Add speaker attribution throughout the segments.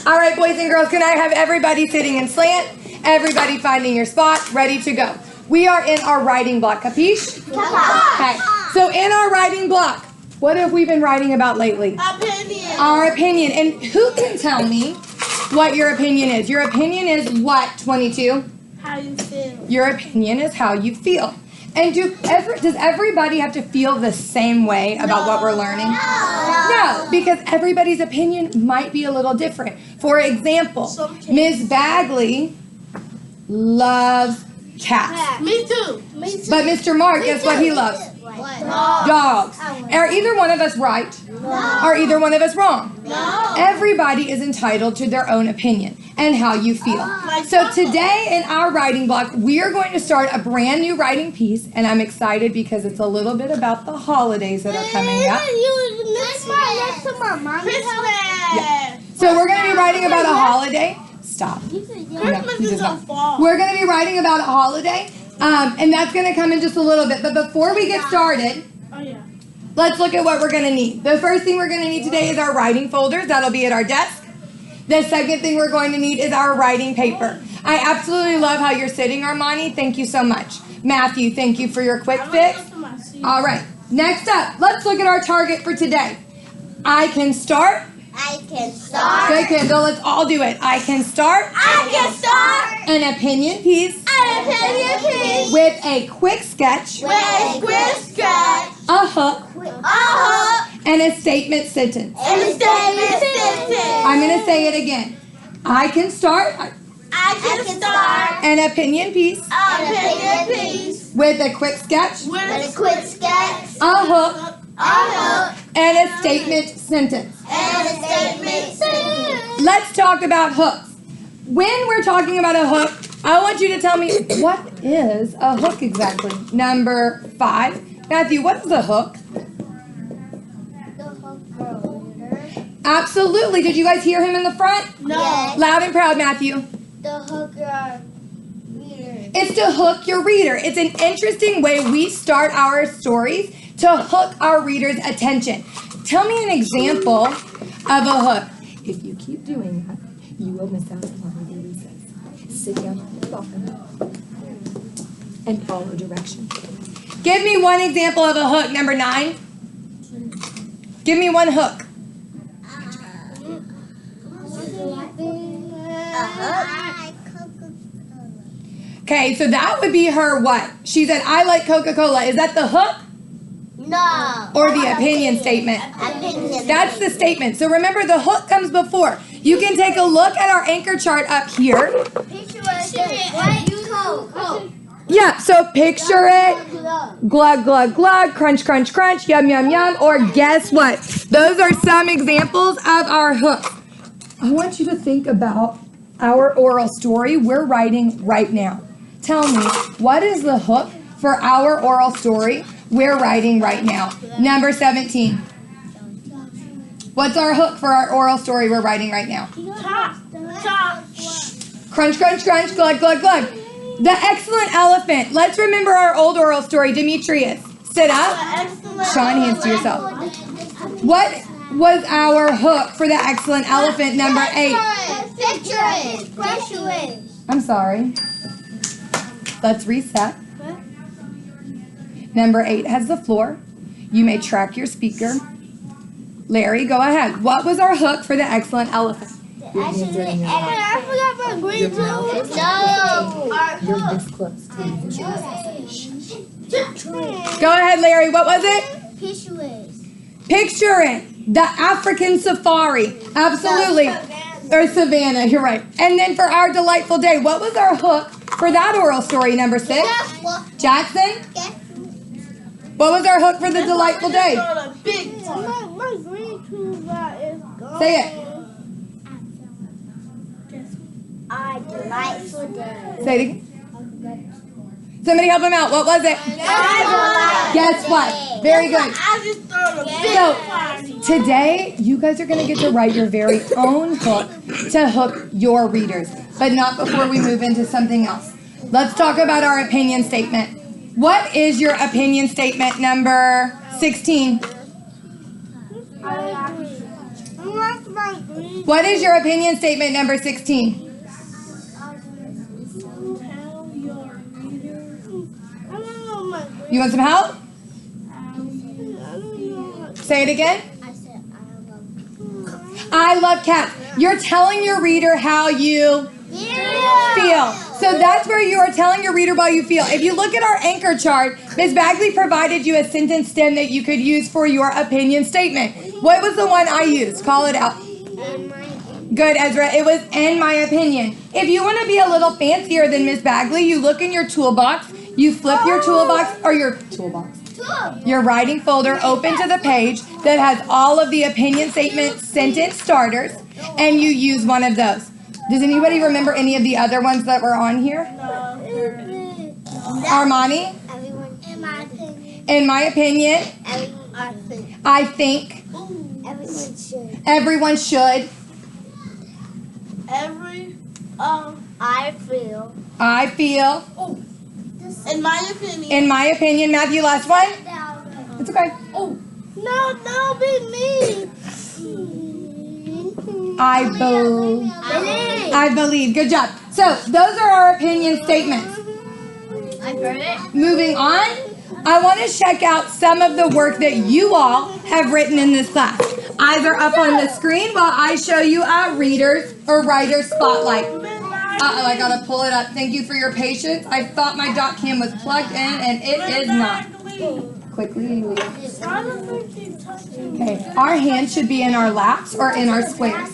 Speaker 1: All right, boys and girls, can I have everybody sitting in slant? Everybody finding your spot, ready to go. We are in our writing block, capiche? Okay, so in our writing block, what have we been writing about lately?
Speaker 2: Opinion.
Speaker 1: Our opinion. And who can tell me what your opinion is? Your opinion is what, 22?
Speaker 2: How you feel.
Speaker 1: Your opinion is how you feel. And does everybody have to feel the same way about what we're learning? No, because everybody's opinion might be a little different. For example, Ms. Bagley loves cats.
Speaker 2: Me too.
Speaker 1: But Mr. Mark, guess what he loves? Dogs. Are either one of us right?
Speaker 2: No.
Speaker 1: Are either one of us wrong?
Speaker 2: No.
Speaker 1: Everybody is entitled to their own opinion and how you feel. So today in our writing block, we are going to start a brand new writing piece, and I'm excited because it's a little bit about the holidays that are coming up. Yeah. So we're going to be writing about a holiday. Stop.
Speaker 2: Christmas is a fall.
Speaker 1: We're going to be writing about a holiday, and that's going to come in just a little bit. But before we get started, let's look at what we're going to need. The first thing we're going to need today is our writing folders. That'll be at our desk. The second thing we're going to need is our writing paper. I absolutely love how you're sitting, Armani. Thank you so much. Matthew, thank you for your quick fix. All right. Next up, let's look at our target for today. I can start.
Speaker 3: I can start.
Speaker 1: Good, Kendall. Let's all do it. I can start.
Speaker 3: I can start.
Speaker 1: An opinion piece.
Speaker 3: An opinion piece.
Speaker 1: With a quick sketch.
Speaker 3: With a quick sketch.
Speaker 1: A hook.
Speaker 3: A hook.
Speaker 1: And a statement sentence.
Speaker 3: And a statement sentence.
Speaker 1: I'm going to say it again. I can start.
Speaker 3: I can start.
Speaker 1: An opinion piece.
Speaker 3: An opinion piece.
Speaker 1: With a quick sketch.
Speaker 3: With a quick sketch.
Speaker 1: A hook.
Speaker 3: A hook.
Speaker 1: And a statement sentence.
Speaker 3: And a statement sentence.
Speaker 1: Let's talk about hooks. When we're talking about a hook, I want you to tell me, what is a hook exactly? Number 5. Matthew, what is a hook?
Speaker 3: The hook for a reader.
Speaker 1: Absolutely. Did you guys hear him in the front?
Speaker 2: No.
Speaker 3: Yes.
Speaker 1: Loud and proud, Matthew.
Speaker 3: The hook for a reader.
Speaker 1: It's to hook your reader. It's an interesting way we start our stories to hook our reader's attention. Tell me an example of a hook. If you keep doing that, you will miss out on what Lily says. Sit down on the bottom and follow directions. Give me one example of a hook, number 9. Give me one hook.
Speaker 3: A hook.
Speaker 1: Okay, so that would be her what? She said, I like Coca-Cola. Is that the hook
Speaker 3: No.
Speaker 1: or the opinion statement?
Speaker 3: Opinion.
Speaker 1: That's the statement. So remember, the hook comes before. You can take a look at our anchor chart up here.
Speaker 3: Picture it. White Coke.
Speaker 1: Yeah, so picture it. Glug, glug, glug, crunch, crunch, crunch, yum, yum, yum. Or guess what? Those are some examples of our hooks. I want you to think about our oral story we're writing right now. Tell me, what is the hook for our oral story we're writing right now? Number 17. What's our hook for our oral story we're writing right now?
Speaker 2: Top.
Speaker 1: Crunch, crunch, crunch, glug, glug, glug. The excellent elephant. Let's remember our old oral story. Demetrius, sit up. Sean, hands to yourself. What was our hook for the excellent elephant, number 8?
Speaker 3: Picture it.
Speaker 1: I'm sorry. Let's reset. Number 8 has the floor. You may track your speaker. Larry, go ahead. What was our hook for the excellent elephant?
Speaker 2: I forgot my green too.
Speaker 3: No.
Speaker 1: You're this close to Go ahead, Larry. What was it?
Speaker 3: Picture it.
Speaker 1: Picture it. The African safari. Absolutely. Or savannah. You're right. And then for our delightful day, what was our hook for that oral story, number 6? Jackson? What was our hook for the delightful day?
Speaker 2: My green too is gone.
Speaker 1: Say it.
Speaker 3: Our delightful day.
Speaker 1: Say it again. Somebody help him out. What was it? Guess what? Very good.
Speaker 2: I just throw a big
Speaker 1: So today, you guys are going to get to write your very own hook to hook your readers, but not before we move into something else. Let's talk about our opinion statement. What is your opinion statement, number 16?
Speaker 2: I like my green
Speaker 1: What is your opinion statement number 16?
Speaker 2: Tell your reader. I don't know my grade.
Speaker 1: You want some help?
Speaker 2: I don't know.
Speaker 1: Say it again.
Speaker 3: I said
Speaker 1: I love cats. You're telling your reader how you feel. So that's where you are telling your reader how you feel. If you look at our anchor chart, Ms. Bagley provided you a sentence stem that you could use for your opinion statement. What was the one I used? Call it out. Good, Ezra. It was in my opinion. If you want to be a little fancier than Ms. Bagley, you look in your toolbox, you flip your toolbox, or your toolbox, your writing folder open to the page that has all of the opinion statement sentence starters, and you use one of those. Does anybody remember any of the other ones that were on here? Armani?
Speaker 3: Everyone, in my opinion,
Speaker 1: In my opinion, I think
Speaker 3: everyone should.
Speaker 1: everyone should.
Speaker 3: I feel.
Speaker 1: I feel.
Speaker 2: In my opinion.
Speaker 1: In my opinion, Matthew, last one? It's okay.
Speaker 2: No, be me.
Speaker 1: I believe. Good job. So those are our opinion statements.
Speaker 3: I heard it.
Speaker 1: Moving on, I want to check out some of the work that you all have written in this class. Eyes are up on the screen while I show you a reader's or writer's spotlight. Uh-oh, I gotta pull it up. Thank you for your patience. I thought my dot cam was plugged in and it is not. Quickly leave. Okay, our hands should be in our laps or in our squares.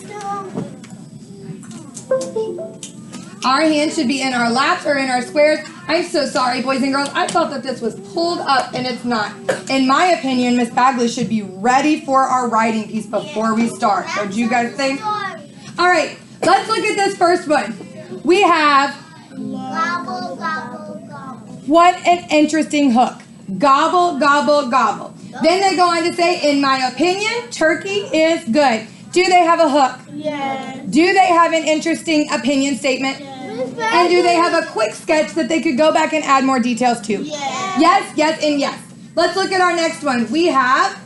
Speaker 1: Our hands should be in our laps or in our squares. I'm so sorry, boys and girls. I thought that this was pulled up and it's not. In my opinion, Miss Bagley should be ready for our writing piece before we start. Don't you guys think? All right, let's look at this first one. We have,
Speaker 3: Gobble, gobble, gobble.
Speaker 1: what an interesting hook. Gobble, gobble, gobble. Then they go on to say, in my opinion, turkey is good. Do they have a hook?
Speaker 2: Yes.
Speaker 1: Do they have an interesting opinion statement? And do they have a quick sketch that they could go back and add more details to?
Speaker 2: Yes.
Speaker 1: Yes, yes, and yes. Let's look at our next one. We have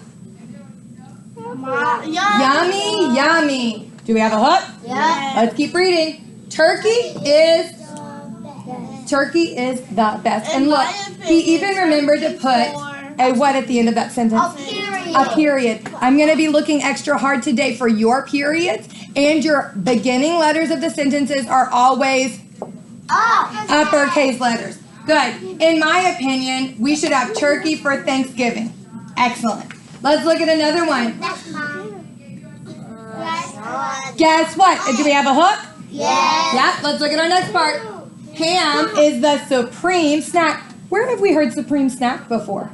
Speaker 1: yummy, yummy. Do we have a hook?
Speaker 3: Yeah.
Speaker 1: Let's keep reading. Turkey is the best. And look, he even remembered to put a what at the end of that sentence? A period. I'm going to be looking extra hard today for your periods, and your beginning letters of the sentences are always uppercase letters. Good. In my opinion, we should have turkey for Thanksgiving. Excellent. Let's look at another one.
Speaker 3: That's mine.
Speaker 1: Guess what? Do we have a hook?
Speaker 3: Yes.
Speaker 1: Yep. Let's look at our next part. Ham is the supreme snack. Where have we heard supreme snack before?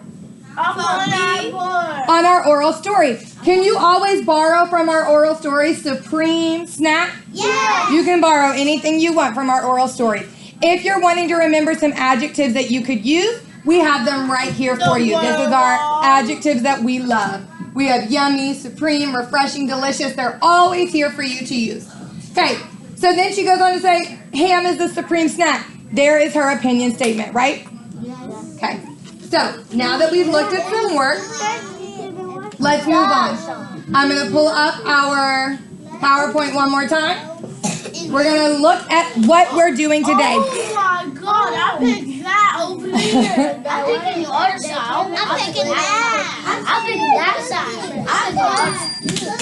Speaker 1: On our oral story. Can you always borrow from our oral story supreme snack?
Speaker 3: Yes.
Speaker 1: You can borrow anything you want from our oral story. If you're wanting to remember some adjectives that you could use, we have them right here for you. This is our adjectives that we love. We have yummy, supreme, refreshing, delicious. They're always here for you to use. Okay, so then she goes on to say, ham is the supreme snack. There is her opinion statement, right? Okay, so now that we've looked at some work, let's move on. I'm going to pull up our PowerPoint one more time. We're going to look at what we're doing today.
Speaker 2: Oh my God, I picked that over there.
Speaker 3: I'm picking your side. I'm picking that. I'm picking that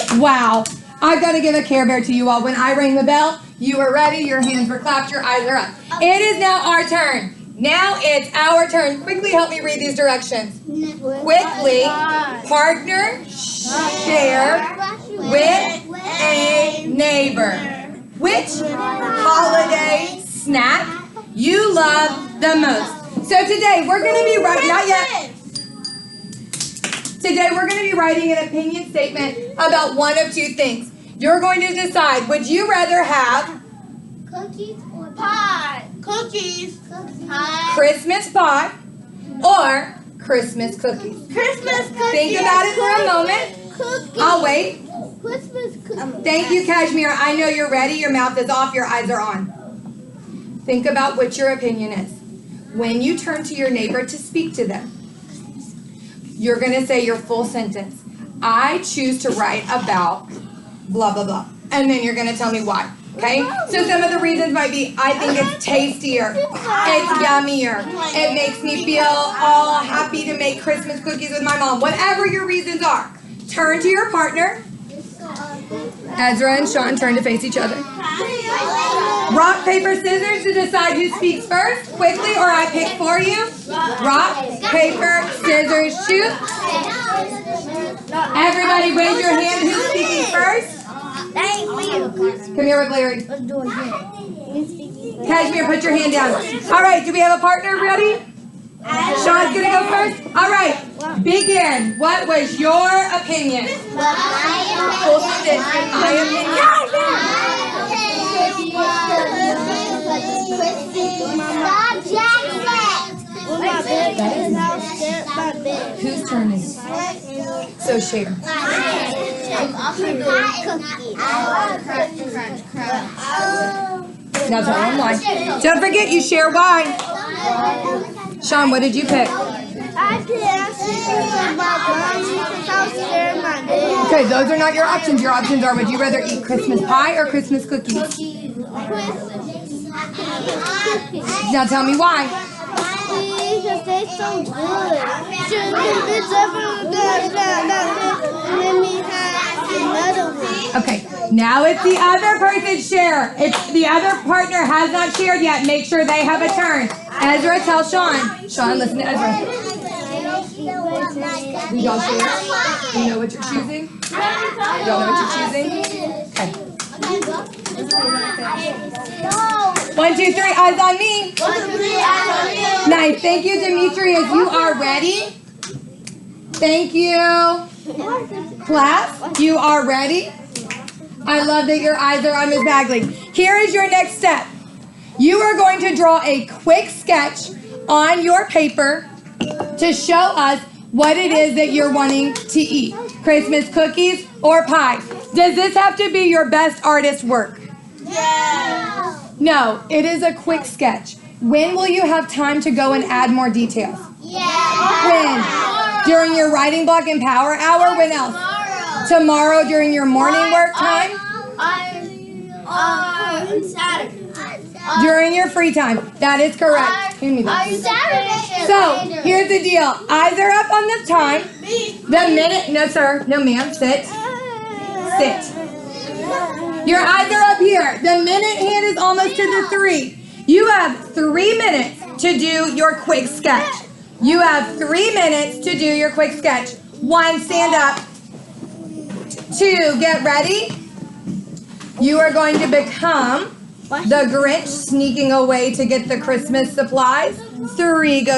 Speaker 3: side.
Speaker 1: Wow. I've got to give a Care Bear to you all. When I rang the bell, you were ready, your hands were clapped, your eyes are up. It is now our turn. Now it's our turn. Quickly help me read these directions. Quickly, partner, share with a neighbor. Which holiday snack you love the most? So today we're going to be writing, not yet. Today we're going to be writing an opinion statement about one of two things. You're going to decide, would you rather have
Speaker 3: Cookies or
Speaker 2: Pie. Cookies.
Speaker 3: pie?
Speaker 1: Christmas pie or Christmas cookies?
Speaker 2: Christmas cookies.
Speaker 1: Think about it for a moment.
Speaker 2: Cookies.
Speaker 1: I'll wait.
Speaker 2: Christmas cookies.
Speaker 1: Thank you, Kashmir. I know you're ready. Your mouth is off. Your eyes are on. Think about what your opinion is. When you turn to your neighbor to speak to them, you're going to say your full sentence. I choose to write about blah, blah, blah. and then you're gonna tell me why. Okay? So some of the reasons might be, I think it's tastier, it's yummier, it makes me feel all happy to make Christmas cookies with my mom. Whatever your reasons are, turn to your partner. Ezra and Sean turn to face each other. Rock, paper, scissors to decide who speaks first, quickly, or I pick for you. Rock, paper, scissors, shoot. Everybody raise your hand who's speaking first. Come here with Larry.
Speaker 3: Let's do it again.
Speaker 1: Cashmere, put your hand down. All right, do we have a partner ready? Sean's gonna go first. All right, begin. What was your opinion? Both of this, in my opinion. Whose turn is it? So share. Now tell them why. Don't forget, you share why. Sean, what did you pick?
Speaker 2: I could ask you about brownies because I was scared of my dad.
Speaker 1: Okay, those are not your options. Your options are, would you rather eat Christmas pie or Christmas cookies? Now tell me why.
Speaker 2: Because they so good. It's ever good. Let me have another one.
Speaker 1: Okay, now it's the other person's share. If the other partner has not shared yet, make sure they have a turn. Ezra, tell Sean. Sean, listen to Ezra. Do y'all share? Do you know what you're choosing? Y'all know what you're choosing? Okay. 1, 2, 3, eyes on me. Nice. Thank you, Demetrius. You are ready? Thank you. Class, you are ready? I love that your eyes are on Ms. Bagley. Here is your next step. You are going to draw a quick sketch on your paper to show us what it is that you're wanting to eat. Christmas cookies or pie. Does this have to be your best artist work?
Speaker 2: Yeah.
Speaker 1: No, it is a quick sketch. When will you have time to go and add more details? When? During your writing block and power hour? When else? Tomorrow during your morning work time?
Speaker 3: Saturday.
Speaker 1: During your free time. That is correct. Hand me that.
Speaker 3: Saturday.
Speaker 1: So, here's the deal. Eyes are up on the time. The minute, no sir, no ma'am, sit. Sit. Your eyes are up here. The minute hand is almost to the 3. You have 3 minutes to do your quick sketch. You have 3 minutes to do your quick sketch. 1, stand up. 2, get ready. You are going to become the Grinch sneaking away to get the Christmas supplies. 3, go.